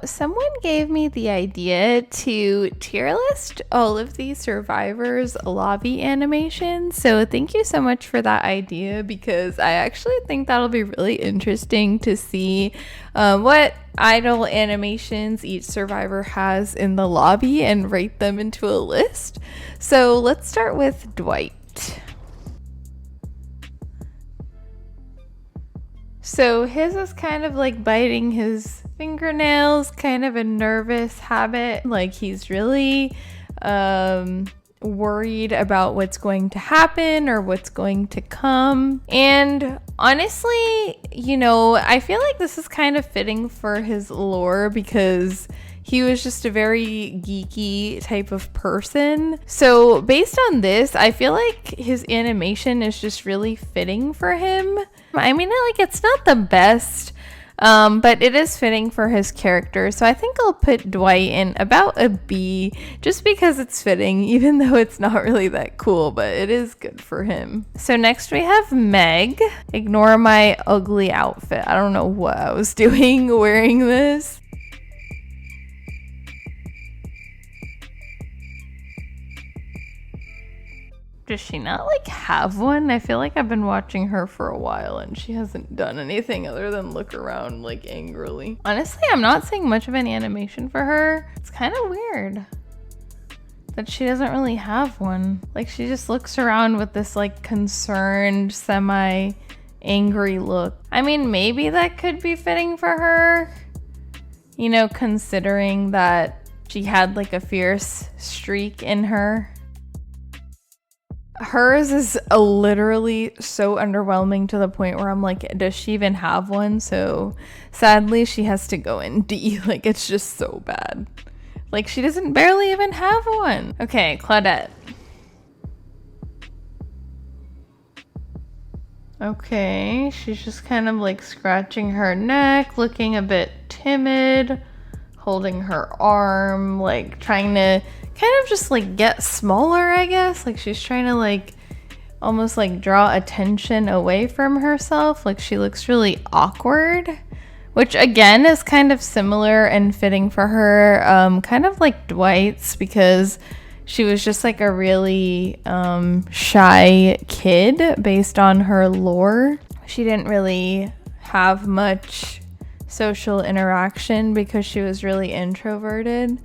someone gave me the idea to tier list all of the Survivors lobby animations. So thank you so much for that idea, because I actually think that'll be really interesting to see what idol animations each survivor has in the lobby and rate them into a list. So let's start with Dwight. So his is kind of like biting his fingernails, kind of a nervous habit. Like he's really worried about what's going to happen or what's going to come. And honestly, you know, I feel like this is kind of fitting for his lore, because he was just a very geeky type of person. So based on this, I feel like his animation is just really fitting for him. I mean, like, it's not the best, but it is fitting for his character. So I think I'll put Dwight in about a B, just because it's fitting, even though it's not really that cool, but it is good for him. So next we have Meg. Ignore my ugly outfit. I don't know what I was doing wearing this. Does she not like have one? I feel like I've been watching her for a while and she hasn't done anything other than look around like angrily. Honestly, I'm not seeing much of an animation for her. It's kind of weird that she doesn't really have one. Like, she just looks around with this like concerned, semi-angry look. I mean, maybe that could be fitting for her, you know, considering that she had like a fierce streak in her. Hers is literally so underwhelming to the point where I'm like, does she even have one? So sadly, she has to go in D. Like, it's just so bad. Like, she doesn't barely even have one. Okay, Claudette. Okay, she's just kind of like scratching her neck, looking a bit timid, holding her arm, like trying to kind of just like get smaller, I guess. Like, she's trying to like almost like draw attention away from herself. Like, she looks really awkward, which again is kind of similar and fitting for her, kind of like Dwight's, because she was just like a really shy kid based on her lore. She didn't really have much social interaction because she was really introverted.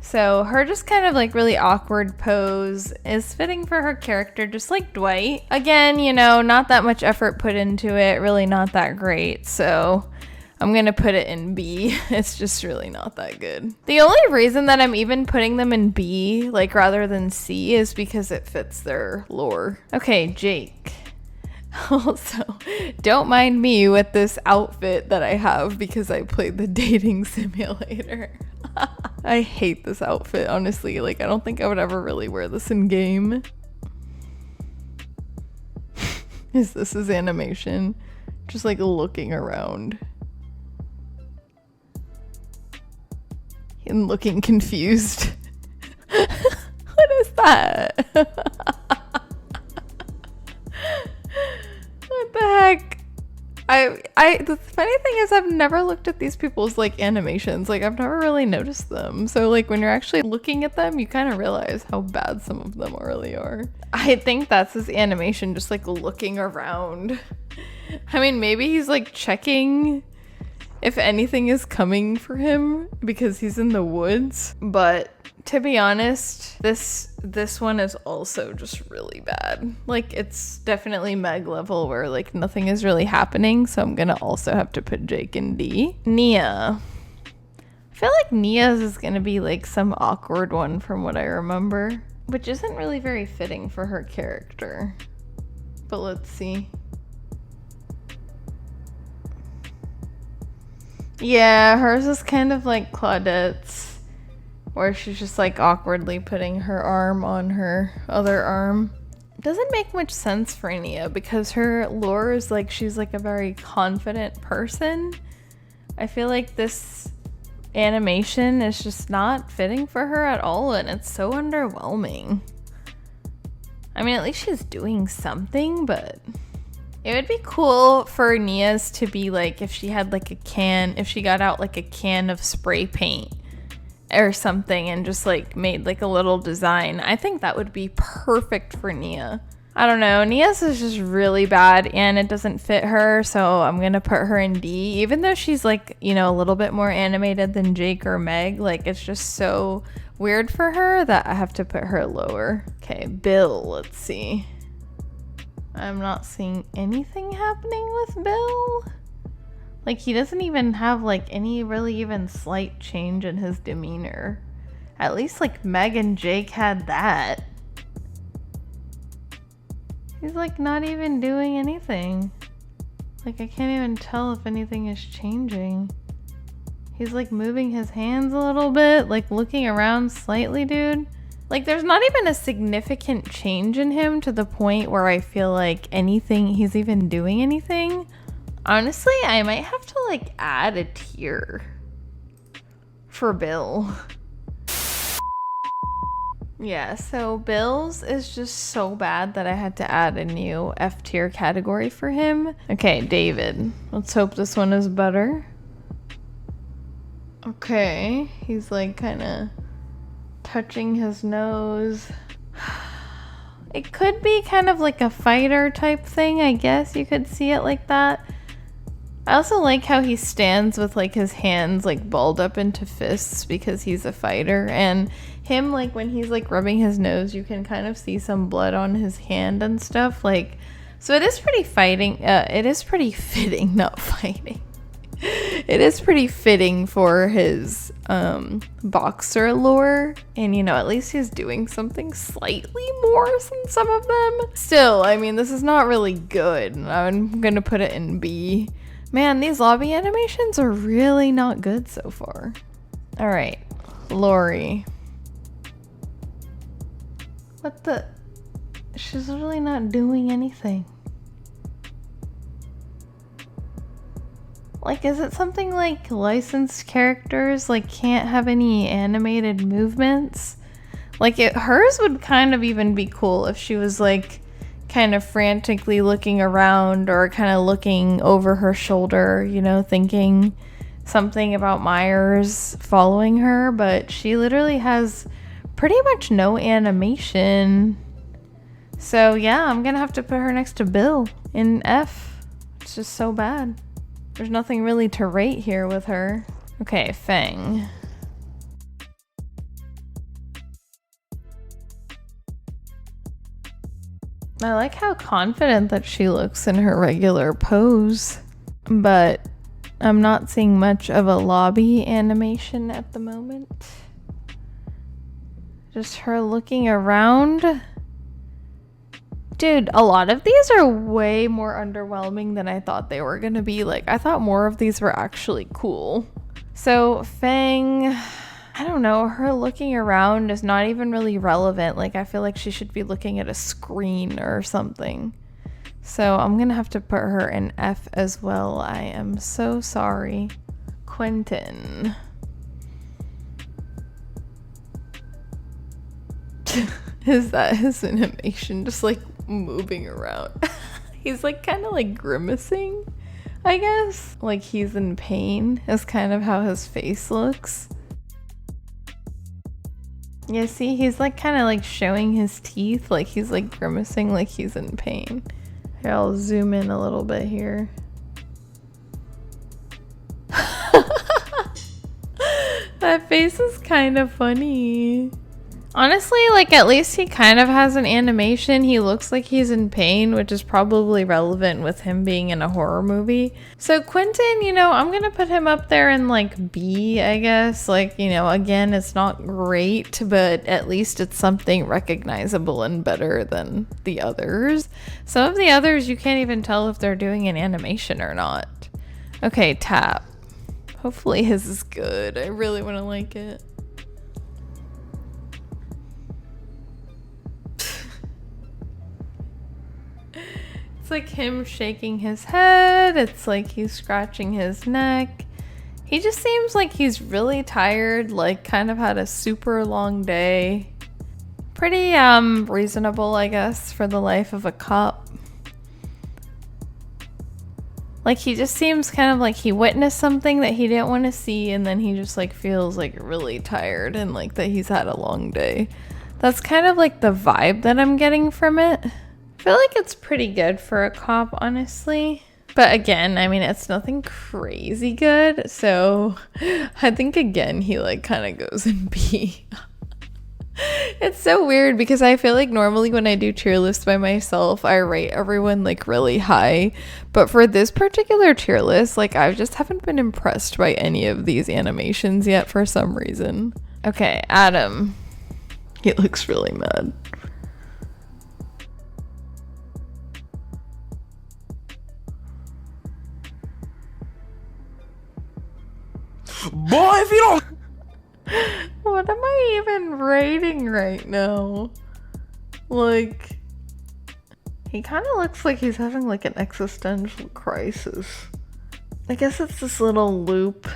So her just kind of like really awkward pose is fitting for her character, just like Dwight. Again, you know, not that much effort put into it, really not that great. So I'm gonna put it in B. It's just really not that good. The only reason that I'm even putting them in B, like rather than C, is because it fits their lore. Okay, Jake. Also, don't mind me with this outfit that I have because I played the dating simulator. I hate this outfit, honestly. Like, I don't think I would ever really wear this in game. Is this his animation? Just like looking around and looking confused. What is that? What the heck? The funny thing is, I've never looked at these people's like animations. Like, I've never really noticed them. So like when you're actually looking at them, you kind of realize how bad some of them really are. I think that's his animation, just like looking around. I mean, maybe he's like checking if anything is coming for him because he's in the woods. But to be honest, this one is also just really bad. Like, it's definitely Meg level where like nothing is really happening. So I'm gonna also have to put Jake in D. Nia. I feel like Nia's is gonna be like some awkward one from what I remember, which isn't really very fitting for her character. But let's see. Yeah, hers is kind of like Claudette's, where she's just like awkwardly putting her arm on her other arm. It doesn't make much sense for Nia because her lore is like she's like a very confident person. I feel like this animation is just not fitting for her at all, and it's so underwhelming. I mean, at least she's doing something, but It would be cool for Nia's to be like if she had like if she got out like a can of spray paint or something and just like made like a little design. I think that would be perfect for Nia. I don't know. Nia's is just really bad and it doesn't fit her, so I'm gonna put her in D. Even though she's like, you know, a little bit more animated than Jake or Meg, like it's just so weird for her that I have to put her lower. Okay, Bill, let's see. I'm not seeing anything happening with Bill. Like, he doesn't even have, like, any really even slight change in his demeanor. At least, like, Meg and Jake had that. He's, like, not even doing anything. Like, I can't even tell if anything is changing. He's, like, moving his hands a little bit, like, looking around slightly, dude. Like, there's not even a significant change in him to the point where I feel like he's even doing anything. Honestly, I might have to, like, add a tier for Bill. Yeah, so Bill's is just so bad that I had to add a new F tier category for him. Okay, David. Let's hope this one is better. Okay, he's, like, kind of touching his nose. It could be kind of like a fighter type thing, I guess you could see it like that. I also like how he stands with like his hands like balled up into fists because he's a fighter, and him like when he's like rubbing his nose you can kind of see some blood on his hand and stuff, like, so it is pretty it is pretty fitting, not fighting. It is pretty fitting for his boxer lore, and you know, at least he's doing something slightly more than some of them. Still, I mean, this is not really good. I'm gonna put it in B. Man, these lobby animations are really not good so far. All right, Lori. What the? She's really not doing anything. Like, is it something like licensed characters like can't have any animated movements? Like, hers would kind of even be cool if she was like kind of frantically looking around or kind of looking over her shoulder, you know, thinking something about Myers following her, but she literally has pretty much no animation. So yeah, I'm gonna have to put her next to Bill in F. It's just so bad. There's nothing really to rate here with her. Okay, Fang. I like how confident that she looks in her regular pose, but I'm not seeing much of a lobby animation at the moment. Just her looking around. Dude, a lot of these are way more underwhelming than I thought they were gonna be. Like, I thought more of these were actually cool. So, Fang, I don't know, her looking around is not even really relevant. Like, I feel like she should be looking at a screen or something. So, I'm gonna have to put her in F as well. I am so sorry. Quentin. Is that his animation? Just like moving around. He's like kind of like grimacing, I guess. Like he's in pain is kind of how his face looks. Yeah, see, he's like kind of like showing his teeth, like he's like grimacing like he's in pain. Here, I'll zoom in a little bit here. That face is kind of funny. Honestly, like, at least he kind of has an animation. He looks like he's in pain, which is probably relevant with him being in a horror movie. So Quentin, you know, I'm gonna put him up there in, like, B, I guess. Like, you know, again, it's not great, but at least it's something recognizable and better than the others. Some of the others, you can't even tell if they're doing an animation or not. Okay, Tap. Hopefully his is good. I really want to like it. It's like him shaking his head. It's like he's scratching his neck. He just seems like he's really tired, like kind of had a super long day. Pretty reasonable, I guess, for the life of a cop. Like he just seems kind of like he witnessed something that he didn't want to see, and then he just like feels like really tired and like that he's had a long day. That's kind of like the vibe that I'm getting from it. I feel like it's pretty good for a cop, honestly. But again, I mean, it's nothing crazy good. So I think again, he like kind of goes in B. It's so weird because I feel like normally when I do tier lists by myself, I rate everyone like really high. But for this particular tier list, like I just haven't been impressed by any of these animations yet for some reason. Okay, Adam. He looks really mad. Boy, if you don't... What am I even rating right now? Like, he kind of looks like he's having like an existential crisis. I guess it's this little loop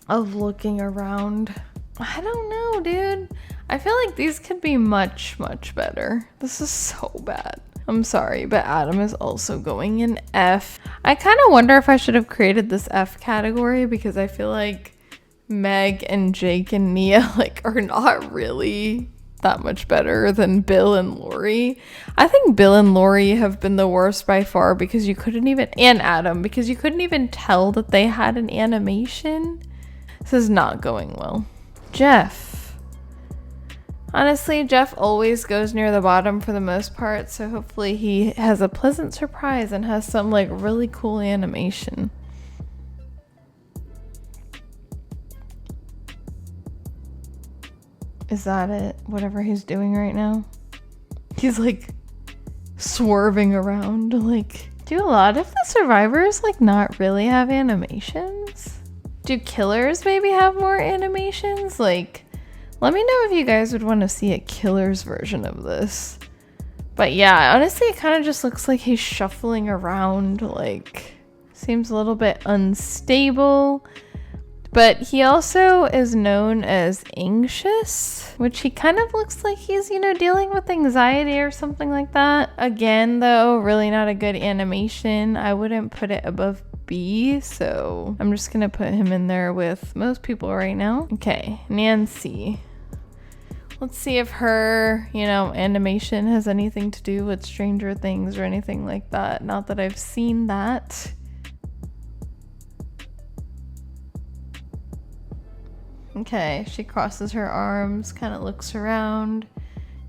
of looking around. I don't know, dude. I feel like these could be much, much better. This is so bad. I'm sorry, but Adam is also going in F. I kind of wonder if I should have created this F category because I feel like Meg and Jake and Nia like are not really that much better than Bill and Lori. I think Bill and Lori have been the worst by far because you couldn't even, and Adam, because you couldn't even tell that they had an animation. This is not going well. Jeff. Honestly, Jeff always goes near the bottom for the most part, so hopefully he has a pleasant surprise and has some like really cool animation. Is that it? Whatever he's doing right now? He's like swerving around. Like, do a lot of the survivors like not really have animations? Do killers maybe have more animations? Like, let me know if you guys would want to see a killer's version of this. But yeah, honestly, it kind of just looks like he's shuffling around. Like, seems a little bit unstable. But he also is known as anxious, which he kind of looks like he's, you know, dealing with anxiety or something like that. Again, though, really not a good animation. I wouldn't put it above B, so I'm just gonna put him in there with most people right now. Okay, Nancy. Let's see if her, you know, animation has anything to do with Stranger Things or anything like that. Not that I've seen that. Okay, she crosses her arms, kind of looks around.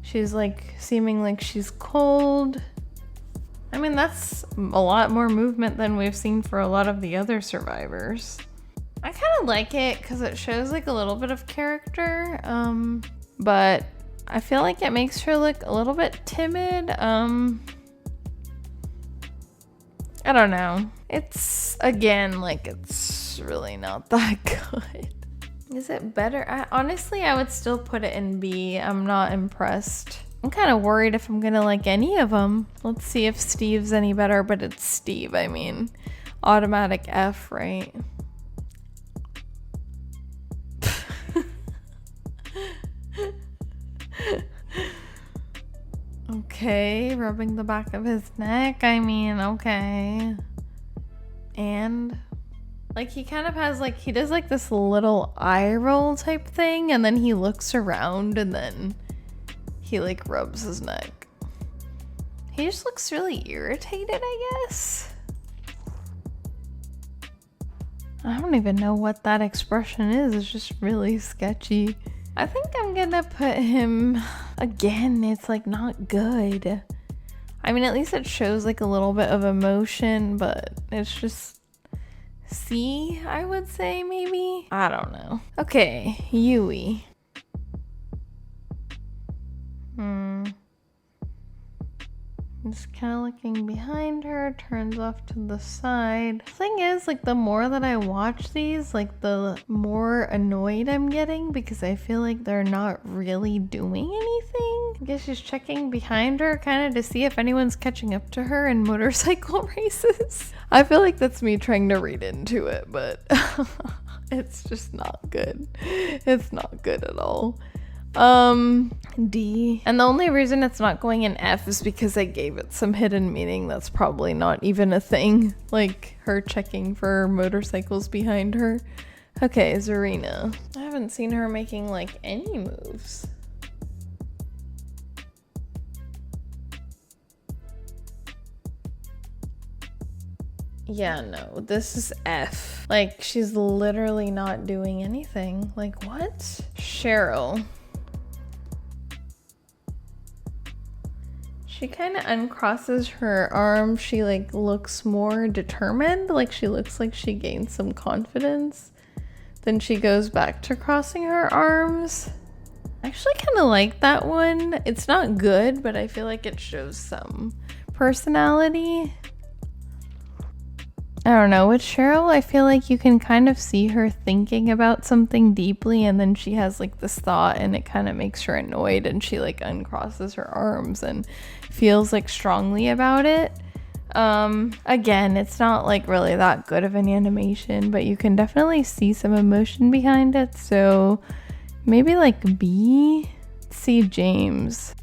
She's like seeming like she's cold. I mean, that's a lot more movement than we've seen for a lot of the other survivors. I kind of like it because it shows like a little bit of character, but I feel like it makes her look a little bit timid. I don't know. It's, again, like it's really not that good. Is it better? Honestly, I would still put it in B. I'm not impressed. I'm kind of worried if I'm gonna like any of them. Let's see if Steve's any better, but it's Steve. I mean, automatic F, right? Okay, rubbing the back of his neck. I mean, okay. And like he kind of has like, he does like this little eye roll type thing, and then he looks around and then he like rubs his neck. He just looks really irritated, I guess. I don't even know what that expression is. It's just really sketchy. I think I'm gonna put him, again, it's like not good. I mean, at least it shows like a little bit of emotion, but it's just C, I would say, maybe? I don't know. Okay, Yui. Just kind of looking behind her, turns off to the side. Thing is, like, the more that I watch these, like, the more annoyed I'm getting because I feel like they're not really doing anything. I guess she's checking behind her kind of to see if anyone's catching up to her in motorcycle races. I feel like that's me trying to read into it, but it's just not good. It's not good at all. D. And the only reason it's not going in F is because I gave it some hidden meaning that's probably not even a thing. Like her checking for motorcycles behind her. Okay, Zarina. I haven't seen her making like any moves. Yeah, no, this is F. Like, she's literally not doing anything. Like, what? Cheryl. She kind of uncrosses her arms. She, like, looks more determined. Like, she looks like she gained some confidence. Then she goes back to crossing her arms. I actually kind of like that one. It's not good, but I feel like it shows some personality. I don't know, with Cheryl, I feel like you can kind of see her thinking about something deeply, and then she has like this thought and it kind of makes her annoyed, and she like uncrosses her arms and feels like strongly about it. Again, it's not like really that good of an animation, but you can definitely see some emotion behind it, so maybe like B. C. James.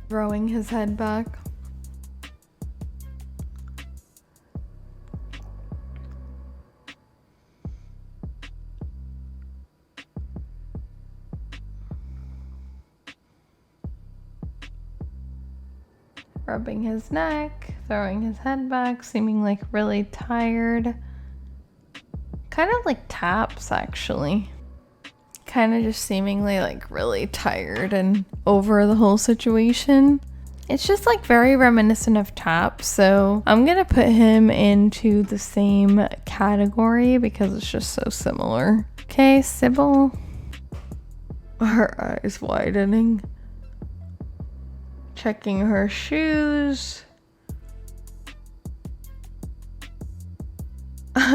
Throwing his head back. Rubbing his neck, throwing his head back, seeming like really tired. Kind of like taps, actually. Kind of just seemingly like really tired and over the whole situation. It's just like very reminiscent of Tap, so I'm gonna put him into the same category because it's just so similar. Okay, Sybil. Her eyes widening. Checking her shoes.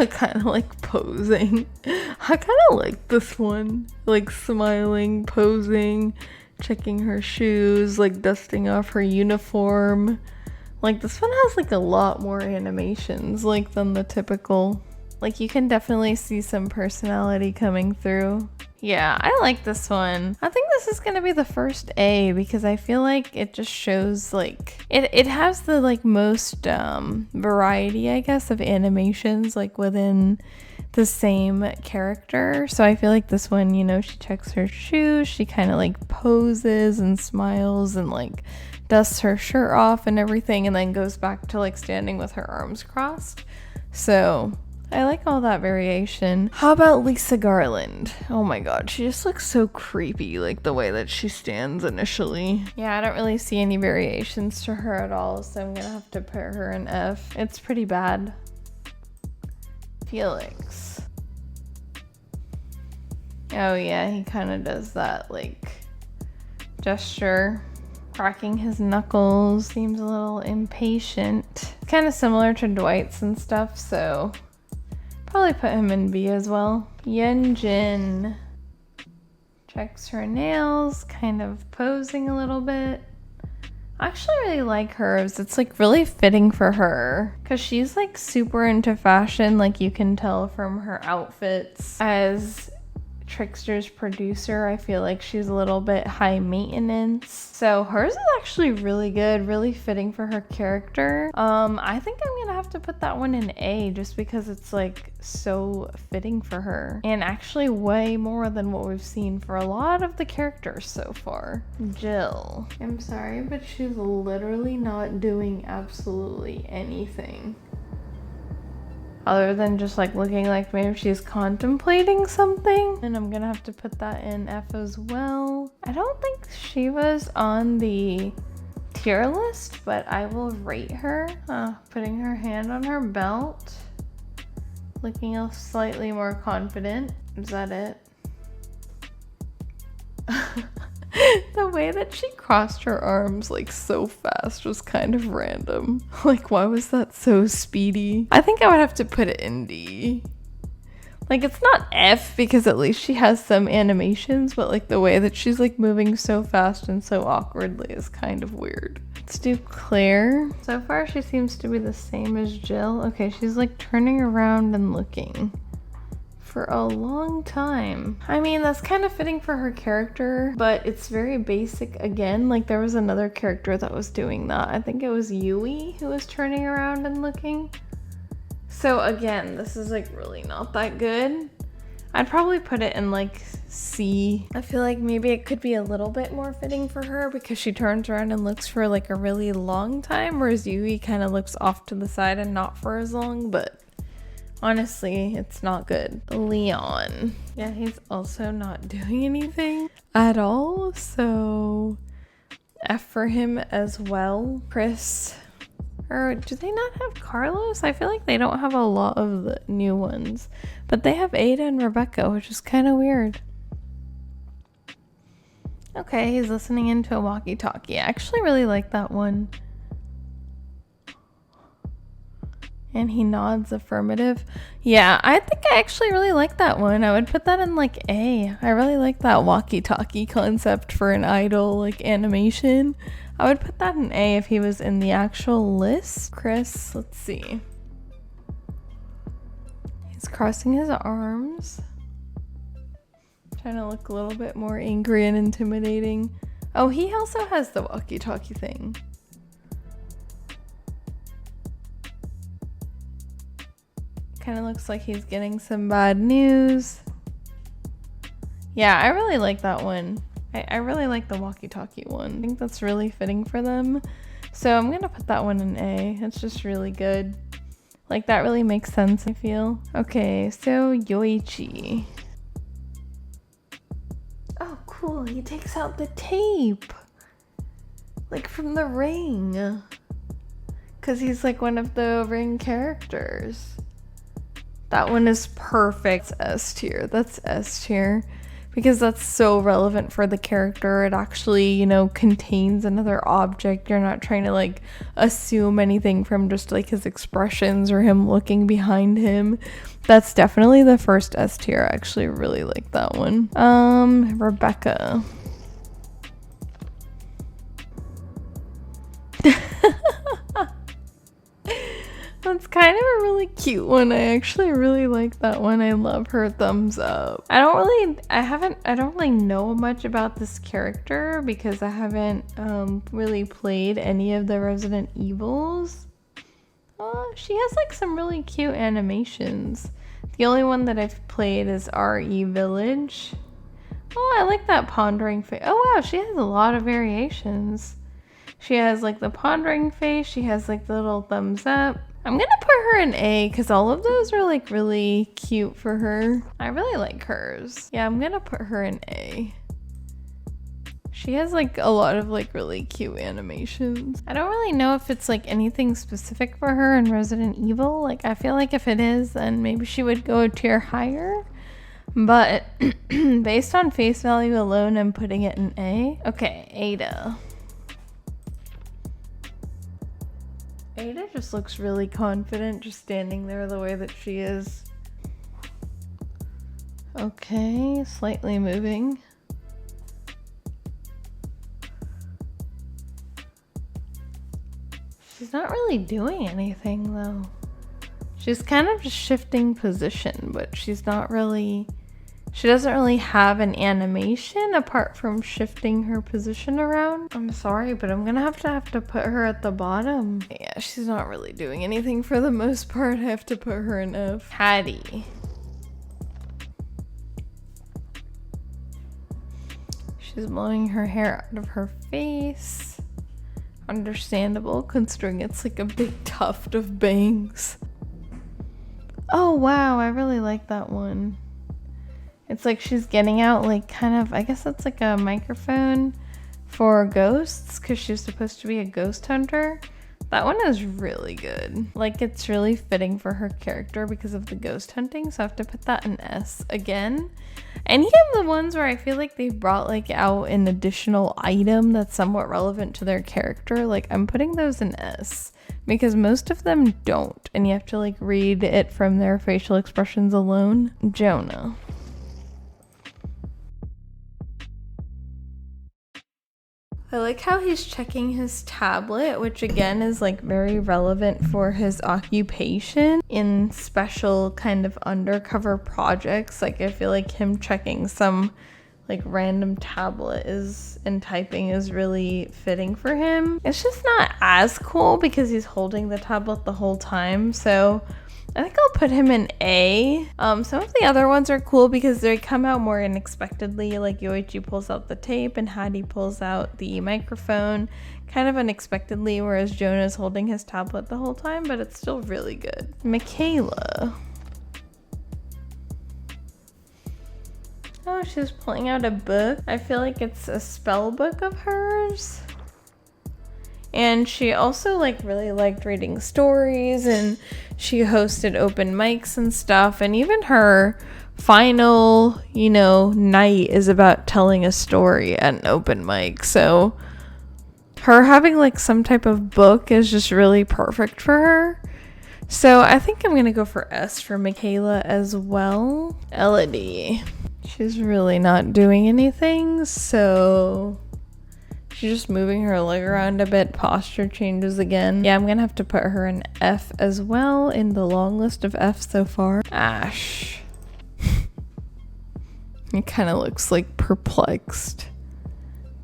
Kind of like posing. I kind of like this one. Like smiling, posing, checking her shoes, like dusting off her uniform. Like this one has like a lot more animations like than the typical. Like you can definitely see some personality coming through. Yeah, I like this one. I think this is gonna be the first A because I feel like it just shows like it has the like most variety, I guess, of animations like within the same character. So I feel like this one, you know, she checks her shoes, she kind of like poses and smiles and like dusts her shirt off and everything, and then goes back to like standing with her arms crossed. So I like all that variation. How about Lisa Garland? Oh my god, she just looks so creepy, like the way that she stands initially. Yeah, I don't really see any variations to her at all, so I'm gonna have to put her in F. It's pretty bad. Felix. Oh yeah, he kind of does that like gesture. Cracking his knuckles, seems a little impatient. Kind of similar to Dwight's and stuff, so probably put him in B as well. Yunjin checks her nails, kind of posing a little bit. I actually really like hers. It's like really fitting for her because she's like super into fashion, like you can tell from her outfits. As Trickster's producer, I feel like she's a little bit high maintenance. So hers is actually really good, really fitting for her character. I think I'm gonna have to put that one in A just because it's like so fitting for her. And actually way more than what we've seen for a lot of the characters so far. Jill. I'm sorry, but she's literally not doing absolutely anything. Other than just like looking like maybe she's contemplating something. And I'm gonna have to put that in F as well. I don't think she was on the tier list, but I will rate her. Putting her hand on her belt. Looking slightly more confident. Is that it? The way that she crossed her arms like so fast was kind of random. Like, why was that so speedy? I think I would have to put it in D. Like, it's not F because at least she has some animations, but like the way that she's like moving so fast and so awkwardly is kind of weird. Let's do Claire. So far she seems to be the same as Jill. Okay, she's like turning around and looking for a long time. I mean, that's kind of fitting for her character, but it's very basic again. Like there was another character that was doing that. I think it was Yui who was turning around and looking. So again, this is like really not that good. I'd probably put it in like C. I feel like maybe it could be a little bit more fitting for her because she turns around and looks for like a really long time, whereas Yui kind of looks off to the side and not for as long, but honestly, it's not good. Leon. Yeah, he's also not doing anything at all, so F for him as well. Chris. Or do they not have Carlos? I feel like they don't have a lot of the new ones. But they have Ada and Rebecca, which is kind of weird. Okay, he's listening into a walkie-talkie. I actually really like that one. And he nods affirmative. Yeah, I think I actually really like that one. I would put that in like A. I really like that walkie-talkie concept for an idol like animation. I would put that in A if he was in the actual list. Chris, let's see. He's crossing his arms. Trying to look a little bit more angry and intimidating. Oh, he also has the walkie-talkie thing. Kind of looks like he's getting some bad news. Yeah, I really like that one. I really like the walkie-talkie one. I think that's really fitting for them. So I'm gonna put that one in A. It's just really good. Like that really makes sense, I feel. Okay, so Yoichi. Oh, cool. He takes out the tape. Like from the ring. Because he's like one of the ring characters. That one is perfect. S tier. That's S tier. Because that's so relevant for the character. It actually, you know, contains another object. You're not trying to like assume anything from just like his expressions or him looking behind him. That's definitely the first S tier. I actually really like that one. Rebecca. That's kind of a really cute one. I actually really like that one. I love her thumbs up. I don't really know much about this character because I haven't really played any of the Resident Evils. She has like some really cute animations. The only one that I've played is RE Village. Oh, I like that pondering face. Oh wow, she has a lot of variations. She has like the pondering face. She has like the little thumbs up. I'm gonna put her in A because all of those are like really cute for her. I really like hers. Yeah, I'm gonna put her in A. She has like a lot of like really cute animations. I don't really know if it's like anything specific for her in Resident Evil. Like I feel like if it is, then maybe she would go a tier higher. But based on face value alone, I'm putting it in A. Okay, Ada. Ada just looks really confident just standing there the way that she is. Okay, slightly moving. She's not really doing anything though. She's kind of just shifting position, but she's not really... She doesn't really have an animation apart from shifting her position around. I'm sorry, but I'm gonna have to put her at the bottom. Yeah, she's not really doing anything for the most part. I have to put her in F. Hattie. She's blowing her hair out of her face. Understandable, considering it's like a big tuft of bangs. Oh wow, I really like that one. It's like she's getting out like kind of, I guess that's like a microphone for ghosts because she's supposed to be a ghost hunter. That one is really good. Like it's really fitting for her character because of the ghost hunting. So I have to put that in S again. Any of the ones where I feel like they've brought like out an additional item that's somewhat relevant to their character, like I'm putting those in S because most of them don't. And you have to like read it from their facial expressions alone. Jonah. I like how he's checking his tablet, which again is like very relevant for his occupation in special kind of undercover projects. Like I feel like him checking some like random tablet and typing is really fitting for him. It's just not as cool because he's holding the tablet the whole time. So I think I'll put him in A. Some of the other ones are cool because they come out more unexpectedly. Like Yoichi pulls out the tape and Hattie pulls out the microphone kind of unexpectedly, whereas Jonah's holding his tablet the whole time, but it's still really good. Michaela. Oh, she's pulling out a book. I feel like it's a spell book of hers. And she also like really liked reading stories, and she hosted open mics and stuff. And even her final, night is about telling a story at an open mic. So her having like some type of book is just really perfect for her. So I think I'm going to go for S for Michaela as well. Elodie. She's really not doing anything, so she's just moving her leg around a bit. Posture changes again. Yeah, I'm gonna have to put her in F as well in the long list of Fs so far. Ash. He kind of looks like perplexed,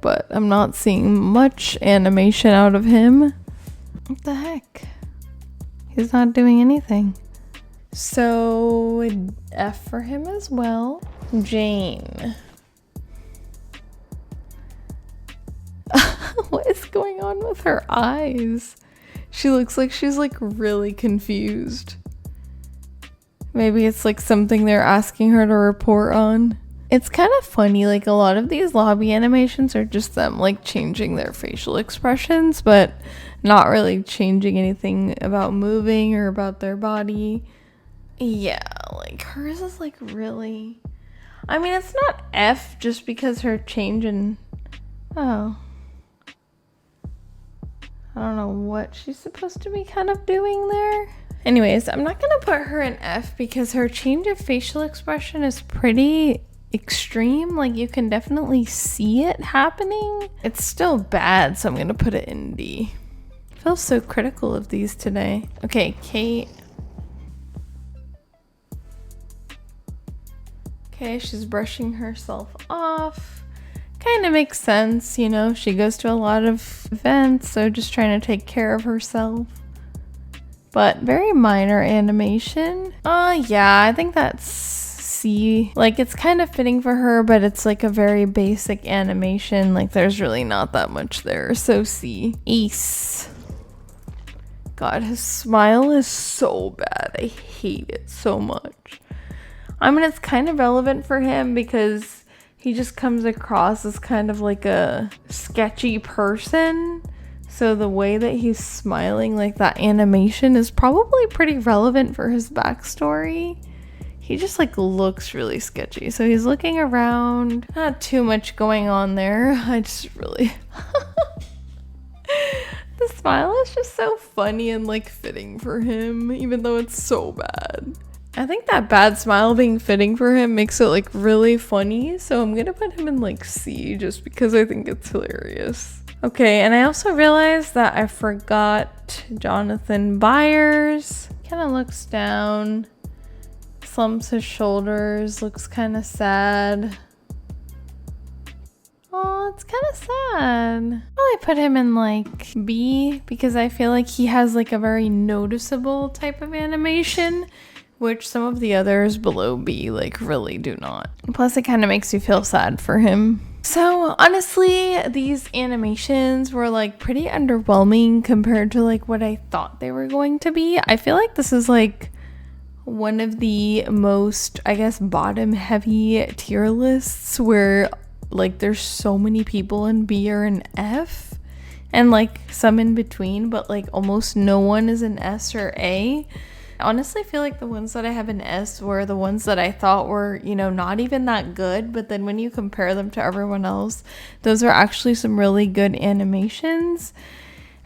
but I'm not seeing much animation out of him. What the heck? He's not doing anything. So F for him as well. Jane. What is going on with her eyes? She looks like she's like really confused. Maybe it's like something they're asking her to report on. It's kind of funny, like a lot of these lobby animations are just them like changing their facial expressions, but not really changing anything about moving or about their body. Yeah, like hers is like really... I mean, it's not F just because her change in... Oh. I don't know what she's supposed to be kind of doing there. Anyways, I'm not going to put her in F because her change of facial expression is pretty extreme. Like, you can definitely see it happening. It's still bad, so I'm going to put it in D. I feel so critical of these today. Okay, Kate. Okay, she's brushing herself off. Kind of makes sense, she goes to a lot of events, so just trying to take care of herself. But very minor animation. Yeah, I think that's C. Like, it's kind of fitting for her, but it's like a very basic animation. Like, there's really not that much there, so C. Ace. God, his smile is so bad. I hate it so much. I mean, it's kind of relevant for him because he just comes across as kind of like a sketchy person. So the way that he's smiling, like that animation is probably pretty relevant for his backstory. He just like looks really sketchy. So he's looking around. Not too much going on there. I just really... The smile is just so funny and like fitting for him, even though it's so bad. I think that bad smile being fitting for him makes it like really funny, so I'm gonna put him in like C just because I think it's hilarious. Okay, and I also realized that I forgot Jonathan Byers. Kind of looks down, slumps his shoulders, looks kind of sad. Oh, it's kind of sad. I'll put him in like B because I feel like he has like a very noticeable type of animation, which some of the others below B like really do not. Plus it kind of makes you feel sad for him. So honestly, these animations were like pretty underwhelming compared to like what I thought they were going to be. I feel like this is like one of the most, I guess, bottom heavy tier lists where like there's so many people in B or in F and like some in between, but like almost no one is in S or A. I honestly feel like the ones that I have in S were the ones that I thought were, not even that good, but then when you compare them to everyone else, those are actually some really good animations.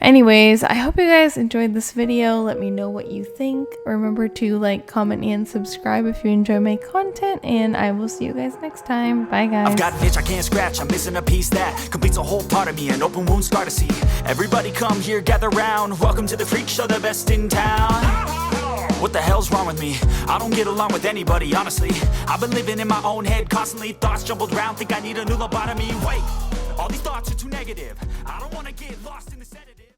Anyways, I hope you guys enjoyed this video. Let me know what you think. Remember to like, comment, and subscribe if you enjoy my content, and I will see you guys next time. Bye, guys. I've got an itch I can't scratch, I'm missing a piece that completes a whole part of me, an open wound scar to see. Everybody come here, gather round, welcome to the freak show, the best in town. What the hell's wrong with me? I don't get along with anybody, honestly. I've been living in my own head constantly, thoughts jumbled round, think I need a new lobotomy. Wait, all these thoughts are too negative, I don't wanna get lost in the sedative.